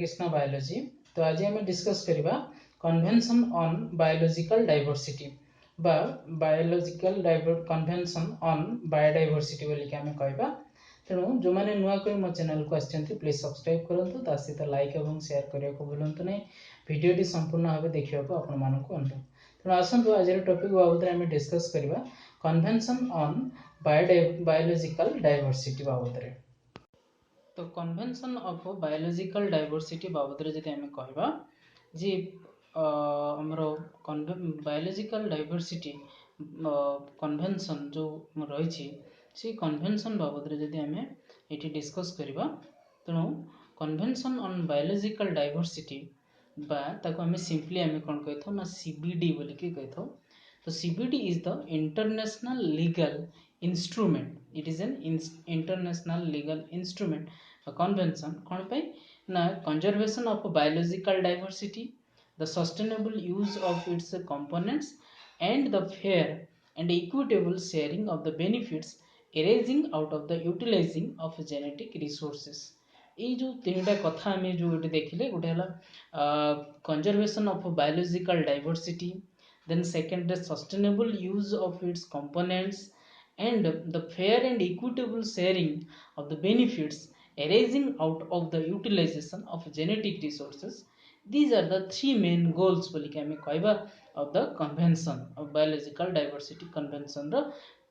Krishna biology. तो आज आम डिस्कस करवा कन्वेंशन ऑन बायोलॉजिकल डाइवर्सिटी बा बायोलॉजिकल कन्वेंशन ऑन बायोडाइवर्सिटी बोली आम कहवा। तेणु जो मैंने नुआ कोई मो चैनल को आसछन्ति प्लीज सब्सक्राइब करंतु ता सहित लाइक एवं शेयर करने को भूलंतु नहीं। वीडियोटी संपूर्ण भाव देखा आपण मानक अनुरोध। तेणु आसतु आज टॉपिक बाबद आम डिस्कस करवा कन्वेंशन ऑन बायोलॉजिकल डाइवर्सिटी बाबद रे। तो कन्वेंशन ऑफ बायोलॉजिकल डाइवर्सिटी बाबद रे जदि आम कहबा जे हमर बायोलॉजिकल डाइवर्सिटी कन्वेंशन जो रही से कन्वेंशन बाबद रे जदि आम ये डिस्कस करबा तेणु कन्वेंशन ऑन बायोलॉजिकल डाइवर्सिटी बा ताको आम सिंपली आम कौन कही ना सीबीडी बोली कि कही। तो CBD is the international legal instrument. It is an international legal instrument. A convention कौन पे ना conservation of biological diversity, the sustainable use of its components, and the fair and equitable sharing of the benefits arising out of the utilizing of genetic resources. ये जो तीनटा कथा आम जो देखिले गोटे conservation of biological diversity, then second the sustainable use of its components, and the fair and equitable sharing of the benefits arising out of the utilization of genetic resources. These are the three main goals बोली कि हमें कहबा of the convention of biological diversity convention the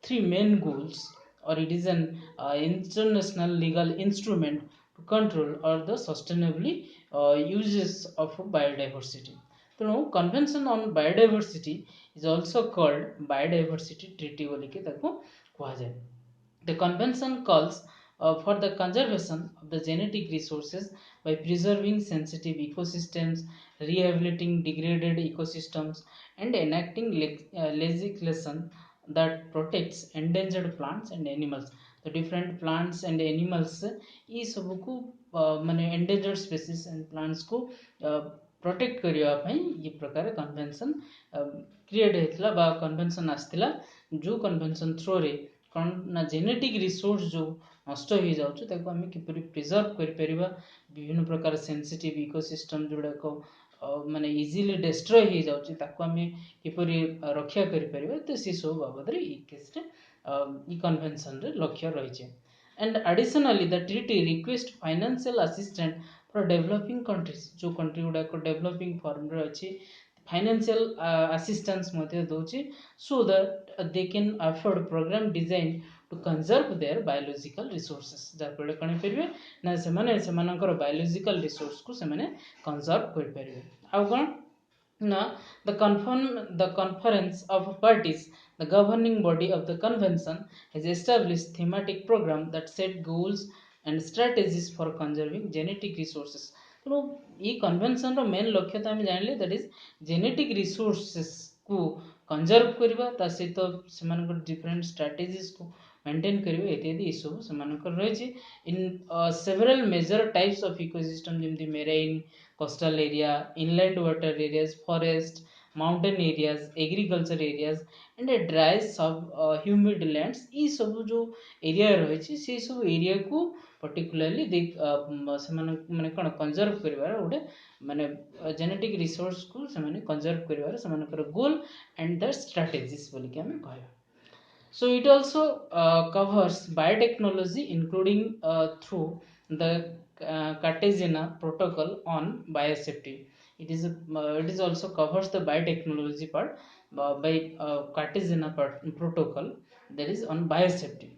three main goals, or it is an international legal instrument to control or the sustainably uses of biodiversity. तेणु convention on biodiversity is also called biodiversity treaty बोली कि कहा जाए। The convention calls for the conservation of the genetic resources by preserving sensitive ecosystems, rehabilitating degraded ecosystems, and enacting legislation that protects endangered plants and animals. तो different plants and animals ये सब को माने endangered species and plants को protect करने ये प्रकार convention create होता बा कन्वेंशन आसला। जो कन्वेंशन थ्रो रे कौन ना जेनेटिक रिसोर्स जो नष्ट हो जाऊँ आम किपर प्रिजर्व कर विभिन्न प्रकार सेंसिटिव इकोसिस्टम जोड़ाक माने इजिली डिस्ट्रॉय हो जाऊँ आम किपर रक्षा कर तो सी सब बाबद केस कन्वेंशन रे लक्ष्य रही। And additionally the treaty request financial assistant for developing countries, जो कंट्री गुड़ाक डेवलपिंग फॉर्म रे अच्छी फाइनेंशियल असिस्टेंस दूसरी so that they can afford program design to conserve their biological resources, जहाँफल कौन करेंगे ना से बायोलॉजिकल रिसोर्स को से कंजर्व करेंगे। आउ कौन ना the conference of parties, the governing body of the convention, has established thematic program that set goals and strategies for conserving genetic resources. तो ये कन्वेंशन रो मेन लक्ष्य तो आम जानिले दैट इज जेनेटिक रिसोर्सेस को कंजर्व करबा ता सहित से डिफरेंट स्ट्रेटजीज को मेंटेन करबा इत्यादि सब से रही। In several major types of ecosystem जमती marine, coastal area, inland water areas, forest, mountain areas, agriculture areas and dry sub humid lands, ये सब जो एरिया रही से सब एरिया को पर्टिकुलरली माने कौन कंजर्व कर गोटे माने जेनेटिक रिसोर्स को से कंजर्व कर गोल एंड द स्ट्रेटेजीज बोली कि आम कह। So it also covers biotechnology including through the Cartagena protocol on biosafety. It is also covers the biotechnology part by Cartagena protocol, that is on biosafety.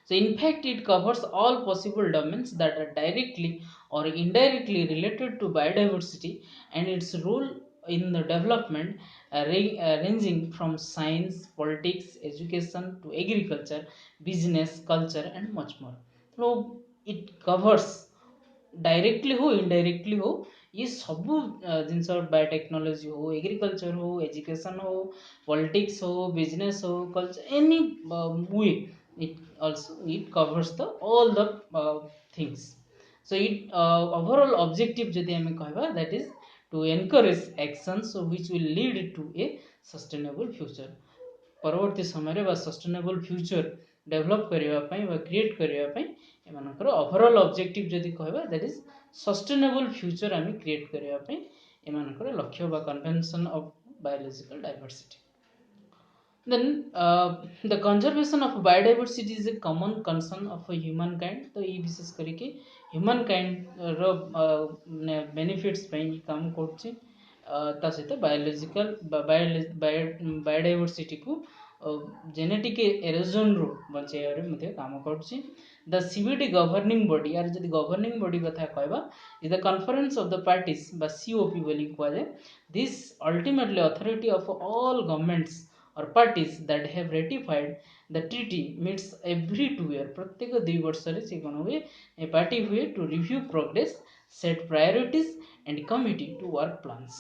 So in fact it covers all possible domains that are directly or indirectly related to biodiversity and its role in the development, ranging from science, politics, education to agriculture, business, culture and much more. So it covers directly हो indirectly हो ये सब जिनस biotechnology हो, agriculture हो, education हो, politics हो, business हो, culture, any way it covers the all the things. So it overall objective जदि हमें कहबा that is to encourage actions which will lead to a sustainable future. परवर्ती समय बा सस्टेनेबल फ्यूचर डेवलप करने क्रिएट करने ओवरऑल ऑब्जेक्टिव जदि कहबा दैट इज सस्टेनेबल फ्यूचर आम क्रिएट करने एमानकर लक्ष्य बा convention of biological diversity. Then the conservation of biodiversity is a common concern of humankind. तो ये विशेष करके humankind रो benefits ପାଇଁ काम କରୁଛି. ତା ସହିତ biological biodiversity को genetic erosion ରୁ ବଞ୍ଚାଇବାରେ ମଧ୍ୟ काम କରୁଛି. The CBD governing body यार जदि governing body कथा कहबा is the conference of the parties बा COP बोली कहले. This ultimately authority of all governments or parties that have ratified the treaty meets every 2 year. प्रत्येक 2 वर्ष रे से कोन हुए ए पार्टी हुए to review progress, set priorities and committee to work plans.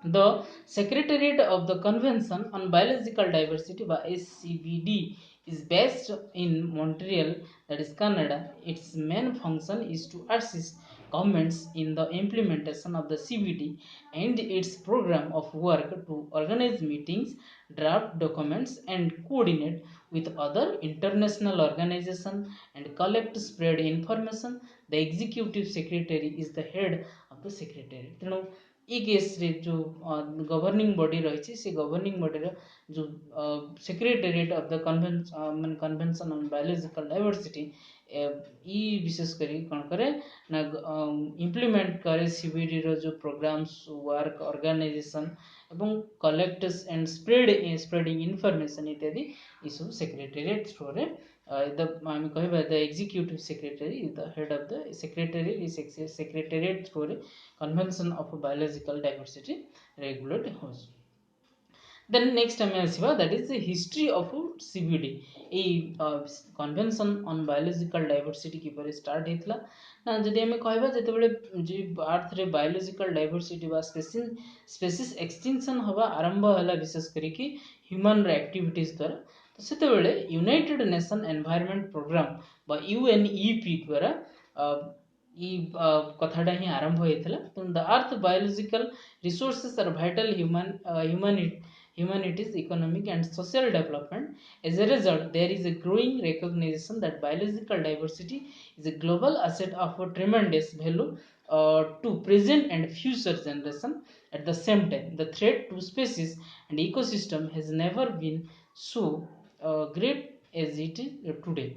The Secretariat of the Convention on Biological Diversity by SCBD is based in Montreal, that is Canada. Its main function is to assist governments in the implementation of the CBD and its program of work to organize meetings, draft documents and coordinate with other international organizations and collect spread information. The executive secretary is the head of the secretariat. तेणु ई case रे जो governing body रही से governing body जो secretariat of the convention on biological diversity ई विशेष करी कौन करे ना इम्प्लीमेंट करे सीबीडी रो जो प्रोग्राम्स वर्क ऑर्गेनाइजेशन एवं कलेक्ट एंड स्प्रेडिंग इनफॉरमेशन इत्यादि ई सब सेक्रेटेरिएट थ्रू रे आम कह the executive secretary is the head of the secretary is secretariat through रे convention of biological diversity regulate होस. देन नेक्स्ट आम आसवा that is the history of CBD. A convention on biological diversity किपर start होता ना जदि आम कहबा जेतेबेले अर्थ रे बायोलॉजिकल डाइवर्सिटी बा स्पेसीज एक्सटिंक्शन हवा आरंभ होला विशेष करिकि ह्यूमन एक्टिविटीज द्वारा. तो सेतेबेले यूनाइटेड नेशन एनवायरनमेंट प्रोग्राम बा यूएनईपी द्वारा कथाटा ही आरंभ होता. The earth biological resources are vital humanities, economic and social development. As a result, there is a growing recognition that biological diversity is a global asset of a tremendous value to present and future generation. At the same time, the threat to species and ecosystem has never been so great as it is today.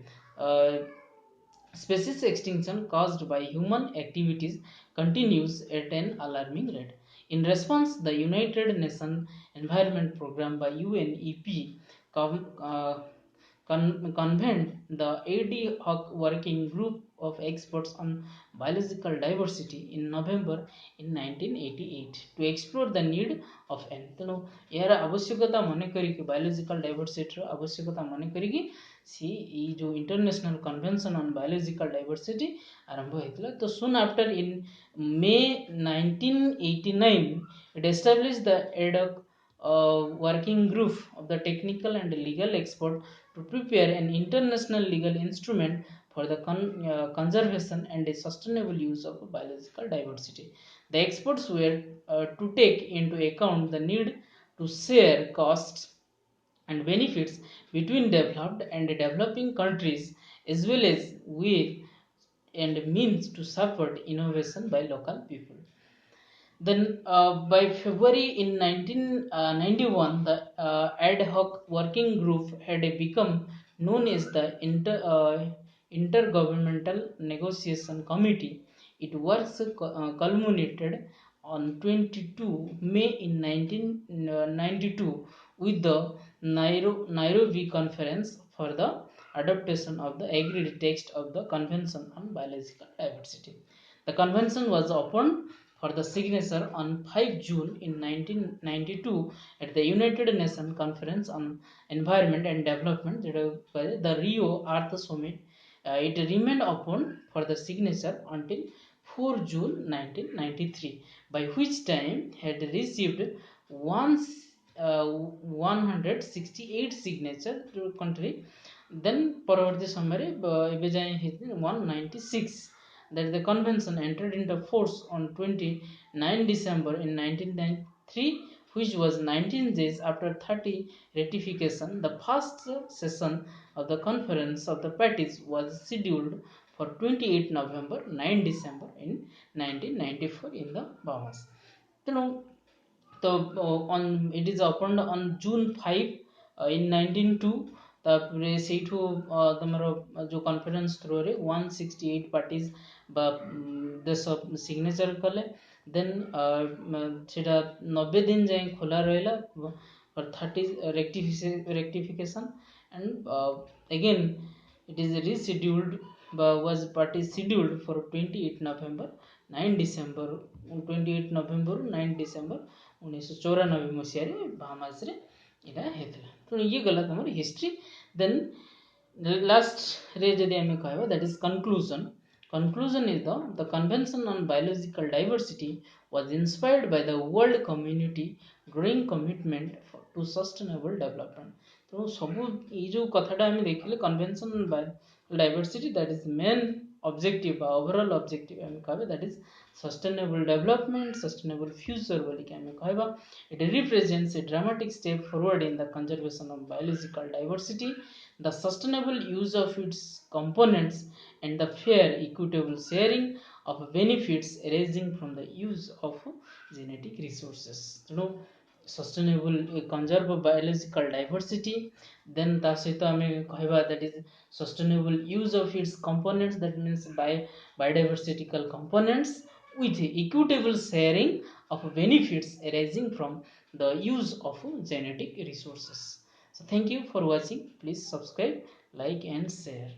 Species extinction caused by human activities continues at an alarming rate. In response, the United Nations Environment Programme by UNEP convened the ad hoc working group of experts on biological diversity in November in 1988 to explore the need of N. तेणु यार आवश्यकता मन करी biological diversity आवश्यकता मन करी सी जो international convention on biological diversity आरंभ होता. तो सुन after in may 1989 it established the ad hoc working group of the technical and legal expert to prepare an international legal instrument for the conservation and sustainable use of biological diversity. The experts were to take into account the need to share costs and benefits between developed and developing countries, as well as with and means to support innovation by local people. Then by February in 1991, the ad hoc working group had become known as the Intergovernmental Negotiation Committee. Its works culminated on 22 May in 1992 with the Nairobi Conference for the adoption of the agreed text of the Convention on Biological Diversity. The convention was opened for the signature on 5 June in 1992 at the United Nations Conference on Environment and Development, the Rio Earth Summit. It remained open for the signature until 4 June 1993, by which time had received 168 signatures to country. Then परवर्ती समय रे एबे जाय 196. that the convention entered into force on 29 December in 1993, which was 19 days after 30 ratification. The first session of the conference of the parties was scheduled for 28 November 9 December in 1994 in the Bahamas. So on it is opened on June 5 in 1902. तापरे सेठू तमरो जो conference through रे 168 parties बा देश signature कले then सेटा 90 दिन जाए खोला रहला for 30 rectification and again it is rescheduled was party scheduled for 28 November 9 December 28 November 9 December 1994 Masih Bahamas रे इटा हेतला तो ये गला तमर हिस्ट्री देन लास्ट रे जदि आमे कहबा that is conclusion is the convention on biological diversity was inspired by the world community growing commitment to sustainable development तो सब ये जो कथाटा आमे देखिले convention on biodiversity that is main objective overall objective आमे कहबा that is sustainable development sustainable future बोली के आमे कहबा it represents a dramatic step forward in the conservation of biological diversity the sustainable use of its components and the fair equitable sharing of benefits arising from the use of genetic resources sustainable conserve biological diversity then ta sahito ame kahba that is sustainable use of its components that means biodiversical components with equitable sharing of benefits arising from the use of genetic resources. So thank you for watching. Please subscribe, like and share.